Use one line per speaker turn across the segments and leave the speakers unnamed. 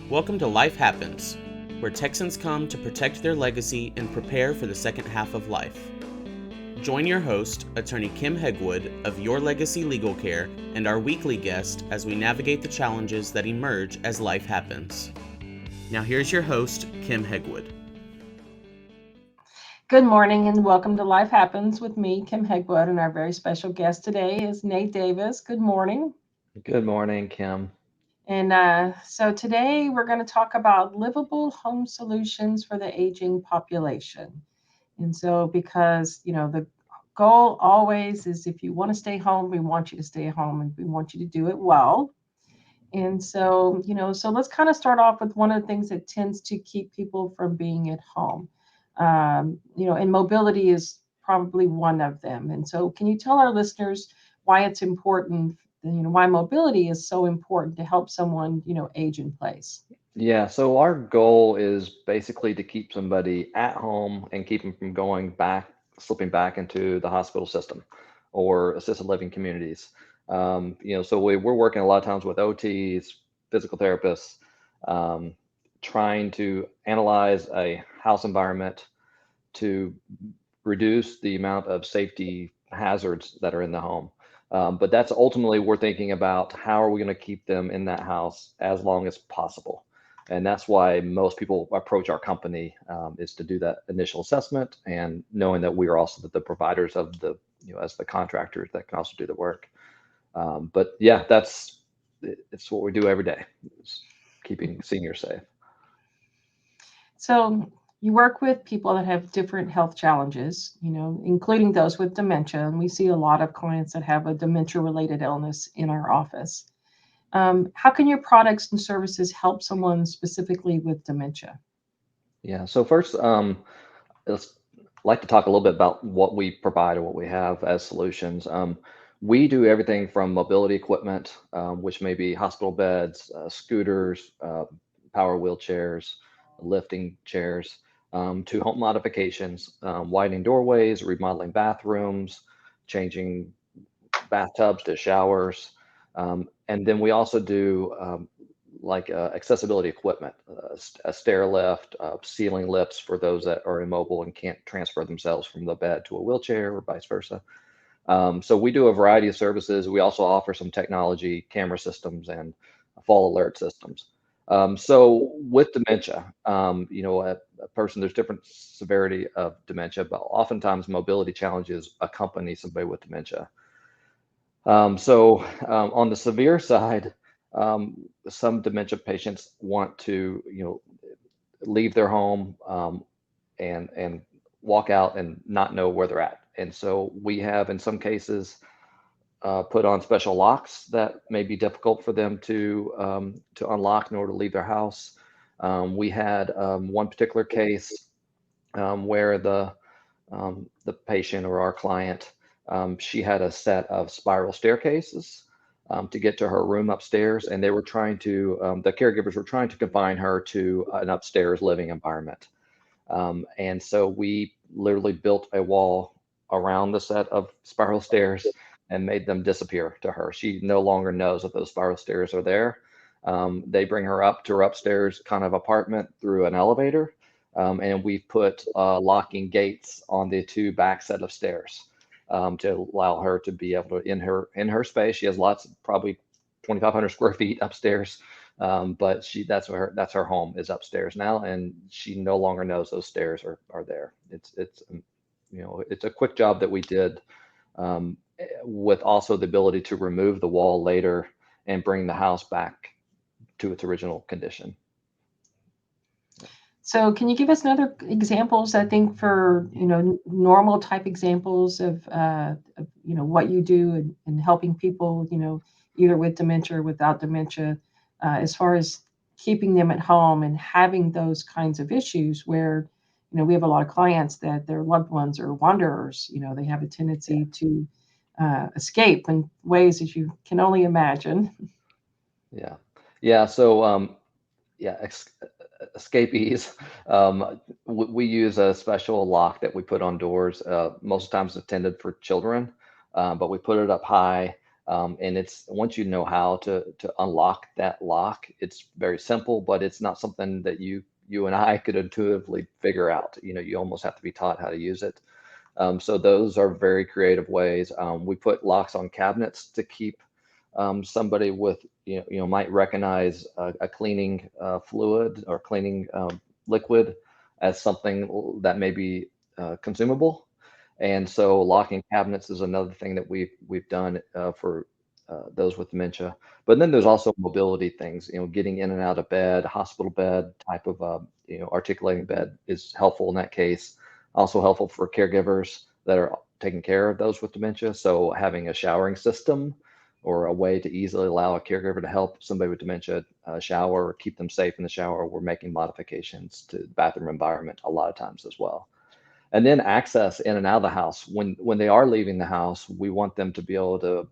Welcome to Life Happens, where Texans come to protect their legacy and prepare for the second half of life. Join your host, attorney Kim Hegwood of Your Legacy Legal Care, and our weekly guest as we navigate the challenges that emerge as life happens. Now here's your host, Kim Hegwood.
Good morning and welcome to Life Happens with me, Kim Hegwood, and our very special guest today is Nate Davis. Good morning.
Good morning, Kim.
And so today we're going to talk about livable home solutions for the aging population. And so, because, the goal always is if you want to stay home, we want you to stay home and we want you to do it well. And so let's kind of start off with one of the things that tends to keep people from being at home. And mobility is probably one of them. And so, can you tell our listeners why it's important, why mobility is so important to help someone, age in place?
Yeah, so our goal is basically to keep somebody at home and keep them from slipping back into the hospital system or assisted living communities. So we're working a lot of times with OTs, physical therapists, um, trying to analyze a house environment to reduce the amount of safety hazards that are in the home. But that's ultimately we're thinking about how are we going to keep them in that house as long as possible. And that's why most people approach our company is to do that initial assessment and knowing that we are also the providers of as the contractors that can also do the work. But yeah, it's what we do every day, is keeping seniors safe.
So, you work with people that have different health challenges, including those with dementia. And we see a lot of clients that have a dementia related illness in our office. How can your products and services help someone specifically with dementia?
Yeah. So first, let's like to talk a little bit about what we provide or what we have as solutions. We do everything from mobility equipment, which may be hospital beds, scooters, power wheelchairs, lifting chairs, to home modifications, widening doorways, remodeling bathrooms, changing bathtubs to showers. And then we also do accessibility equipment, a stair lift, ceiling lifts for those that are immobile and can't transfer themselves from the bed to a wheelchair or vice versa. So we do a variety of services. We also offer some technology, camera systems, and fall alert systems. So with dementia, a person, there's different severity of dementia, but oftentimes mobility challenges accompany somebody with dementia. On the severe side, some dementia patients want to, leave their home and walk out and not know where they're at. And so we have, in some cases, put on special locks that may be difficult for them to unlock in order to leave their house. We had one particular case where the patient or our client, she had a set of spiral staircases to get to her room upstairs, and they were the caregivers were trying to confine her to an upstairs living environment. And so we literally built a wall around the set of spiral stairs and made them disappear to her. She no longer knows that those spiral stairs are there. They bring her up to her upstairs kind of apartment through an elevator, and we've put locking gates on the two back set of stairs to allow her to be able to in her space. She has lots, probably 2,500 square feet upstairs, but that's her home is upstairs now, and she no longer knows those stairs are there. It's a quick job that we did, with also the ability to remove the wall later and bring the house back to its original condition.
So, can you give us another examples? I think for normal type examples of what you do in helping people, either with dementia or without dementia, as far as keeping them at home and having those kinds of issues where we have a lot of clients that their loved ones are wanderers. They have a tendency to escape in ways that you can only imagine.
Yeah, yeah. So yeah, escapees. We use a special lock that we put on doors. Most times intended for children, but we put it up high. And it's once you know how to unlock that lock, it's very simple, but it's not something that you and I could intuitively figure out. You almost have to be taught how to use it. So those are very creative ways. We put locks on cabinets to keep somebody with, might recognize a cleaning fluid or cleaning liquid as something that may be consumable. And so locking cabinets is another thing that we've done for those with dementia. But then there's also mobility things, getting in and out of bed, hospital bed type of, articulating bed is helpful in that case. Also helpful for caregivers that are taking care of those with dementia. So having a showering system or a way to easily allow a caregiver to help somebody with dementia shower or keep them safe in the shower. We're making modifications to the bathroom environment a lot of times as well. And then access in and out of the house. When they are leaving the house, we want them to be able to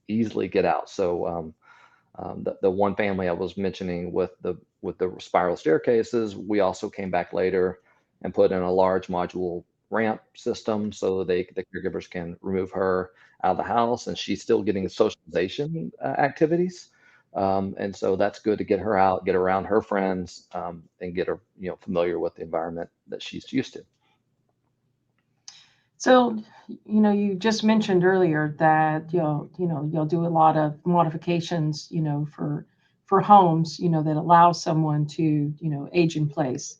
easily get out. So the one family I was mentioning with the spiral staircases, we also came back later and put in a large module ramp system so the caregivers can remove her out of the house, and she's still getting socialization activities. And so that's good to get her out, get around her friends, and get her familiar with the environment that she's used to.
So, you just mentioned earlier that you'll do a lot of modifications, for homes, that allow someone to, age in place.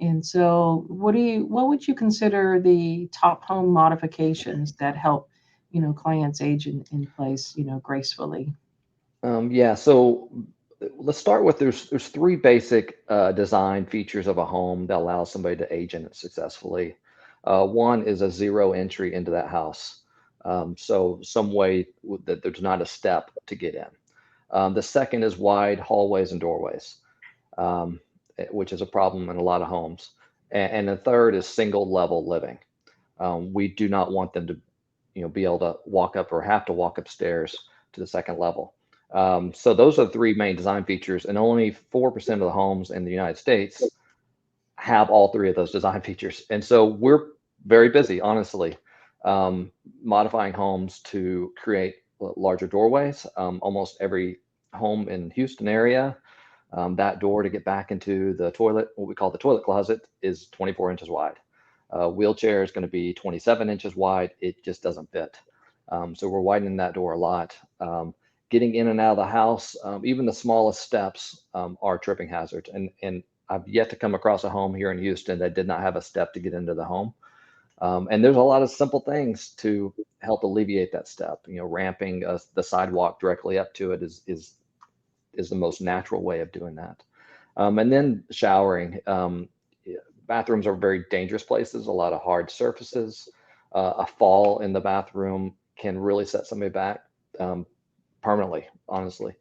And so, what would you consider the top home modifications that help, clients age in place, gracefully?
Yeah, so let's start with there's three basic design features of a home that allows somebody to age in it successfully. One is a zero entry into that house. So some way that there's not a step to get in. The second is wide hallways and doorways, which is a problem in a lot of homes. And the third is single level living. We do not want them to, be able to walk up or have to walk upstairs to the second level. So those are the three main design features, and only 4% of the homes in the United States have all three of those design features. And so we're very busy, honestly, modifying homes to create larger doorways. Almost every home in Houston area, that door to get back into the toilet, what we call the toilet closet, is 24 inches wide. Wheelchair is going to be 27 inches wide. It just doesn't fit. So we're widening that door a lot. Getting in and out of the house, even the smallest steps are tripping hazards. And I've yet to come across a home here in Houston that did not have a step to get into the home. And there's a lot of simple things to help alleviate that step. Ramping the sidewalk directly up to it is the most natural way of doing that. And then showering. Bathrooms are very dangerous places, a lot of hard surfaces. A fall in the bathroom can really set somebody back permanently, honestly.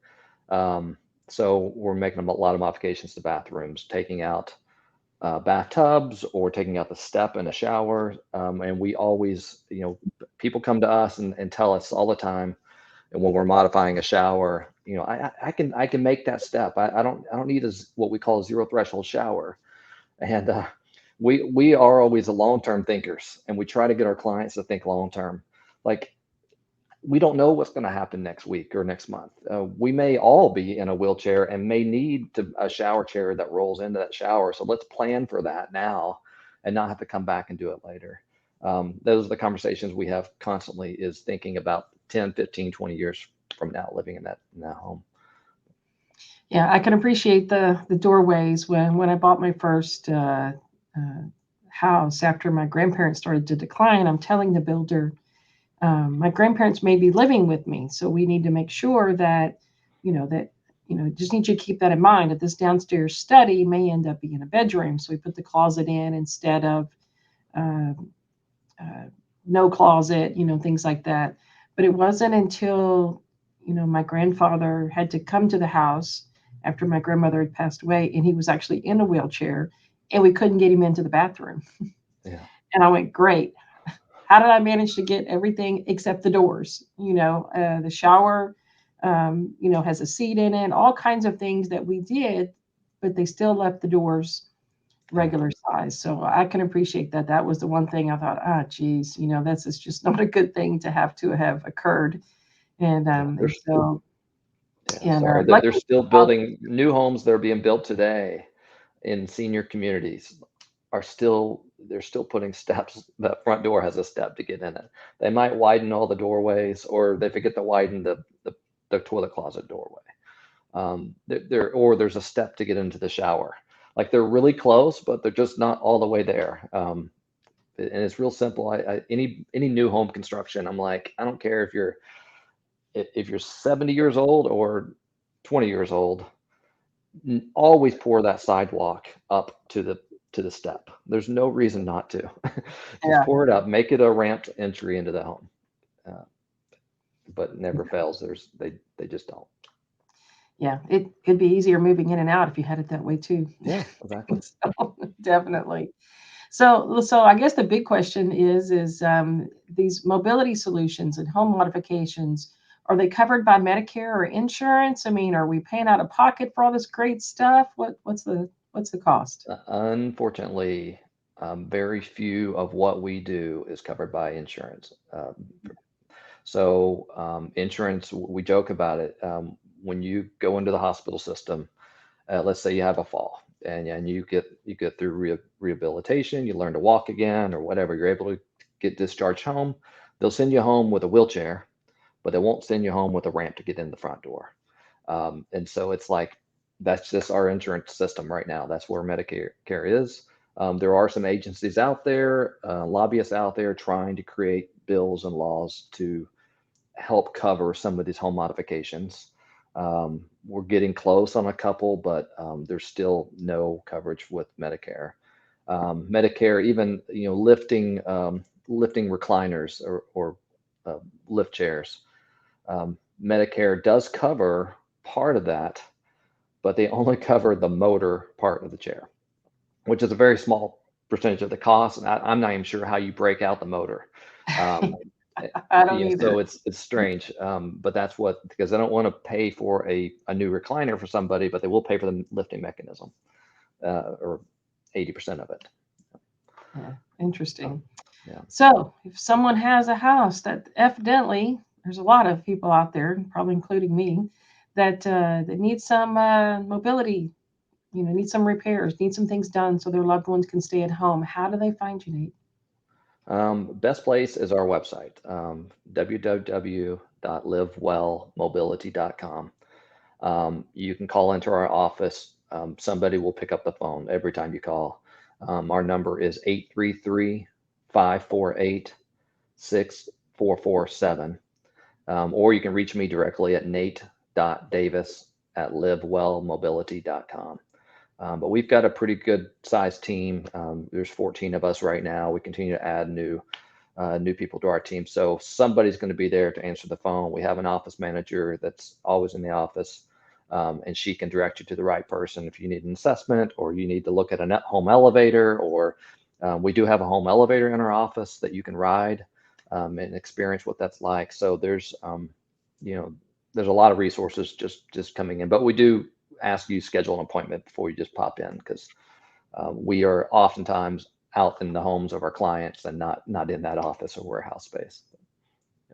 So we're making a lot of modifications to bathrooms, taking out bathtubs or taking out the step in a shower. And we always, people come to us and tell us all the time, and when we're modifying a shower, I can make that step. I don't need what we call a zero threshold shower. And we are always the long-term thinkers, and we try to get our clients to think long-term. Like, we don't know what's going to happen next week or next month. We may all be in a wheelchair and may need a shower chair that rolls into that shower. So let's plan for that now and not have to come back and do it later. Those are the conversations we have constantly, is thinking about 10, 15, 20 years from now, living in that home.
Yeah, I can appreciate the doorways. When I bought my first house after my grandparents started to decline, I'm telling the builder, my grandparents may be living with me, so we need to make sure that, just need you to keep that in mind, that this downstairs study may end up being a bedroom. So we put the closet in instead of no closet, things like that. But it wasn't until, my grandfather had to come to the house after my grandmother had passed away, and he was actually in a wheelchair, and we couldn't get him into the bathroom.
Yeah.
And I went, great. How did I manage to get everything except the doors? The shower, has a seat in it, all kinds of things that we did, but they still left the doors regular size. So I can appreciate that. That was the one thing I thought, geez, this is just not a good thing to have occurred. And
Yeah,
and so
yeah,
and
sorry. They're,
like
they're still building new homes that are being built today in senior communities are still they're still putting steps. That front door has a step to get in it. They might widen all the doorways, or they forget to widen the toilet closet doorway. Or there's a step to get into the shower. Like they're really close, but they're just not all the way there. And it's real simple. Any new home construction, I'm like, I don't care if you're 70 years old or 20 years old, always pour that sidewalk up to the step. There's no reason not to. Just
yeah,
pour it up, make it a ramped entry into the home. Uh, but it never fails. They just don't.
yeah, it'd be easier moving in and out if you had it that way too.
Yeah, exactly.
So, definitely. So I guess the big question is these mobility solutions and home modifications, are they covered by Medicare or insurance? I mean, are we paying out of pocket for all this great stuff? What's the cost?
Unfortunately, very few of what we do is covered by insurance. Insurance, we joke about it. When you go into the hospital system, let's say you have a fall and you get through rehabilitation, you learn to walk again or whatever, you're able to get discharged home. They'll send you home with a wheelchair, but they won't send you home with a ramp to get in the front door. And so it's like, that's just our insurance system right now. That's where Medicare is. There are some agencies out there, lobbyists out there trying to create bills and laws to help cover some of these home modifications. We're getting close on a couple, but there's still no coverage with Medicare. Medicare, even lifting recliners or lift chairs. Medicare does cover part of that, but they only cover the motor part of the chair, which is a very small percentage of the cost. And I'm not even sure how you break out the motor.
I don't
Yeah,
either.
so it's strange, but that's because I don't want to pay for a new recliner for somebody, but they will pay for the lifting mechanism, or 80% of it.
Yeah,
So,
interesting.
yeah.
So if someone has a house that evidently there's a lot of people out there, probably including me, that need some mobility, need some repairs, need some things done so their loved ones can stay at home. How do they find you, Nate?
Best place is our website, www.livewellmobility.com. You can call into our office. Somebody will pick up the phone every time you call. Our number is 833-548-6447. Or you can reach me directly at nate.davis@livewellmobility.com. But we've got a pretty good sized team. There's 14 of us right now. We continue to add new people to our team. So somebody's going to be there to answer the phone. We have an office manager that's always in the office, and she can direct you to the right person if you need an assessment or you need to look at a home elevator, or we do have a home elevator in our office that you can ride and experience what that's like. So there's there's a lot of resources just coming in, but we do ask you to schedule an appointment before you just pop in, because we are oftentimes out in the homes of our clients and not in that office or warehouse space.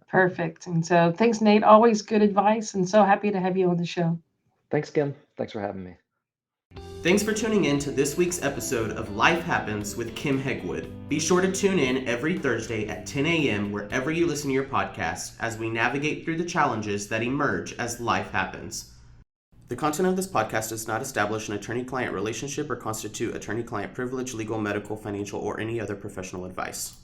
Perfect. And so thanks, Nate. Always good advice, and so happy to have you on the show.
Thanks, Kim. Thanks for having me.
Thanks for tuning in to this week's episode of Life Happens with Kim Hegwood. Be sure to tune in every Thursday at 10 a.m. wherever you listen to your podcast as we navigate through the challenges that emerge as life happens. The content of this podcast does not establish an attorney-client relationship or constitute attorney-client privilege, legal, medical, financial, or any other professional advice.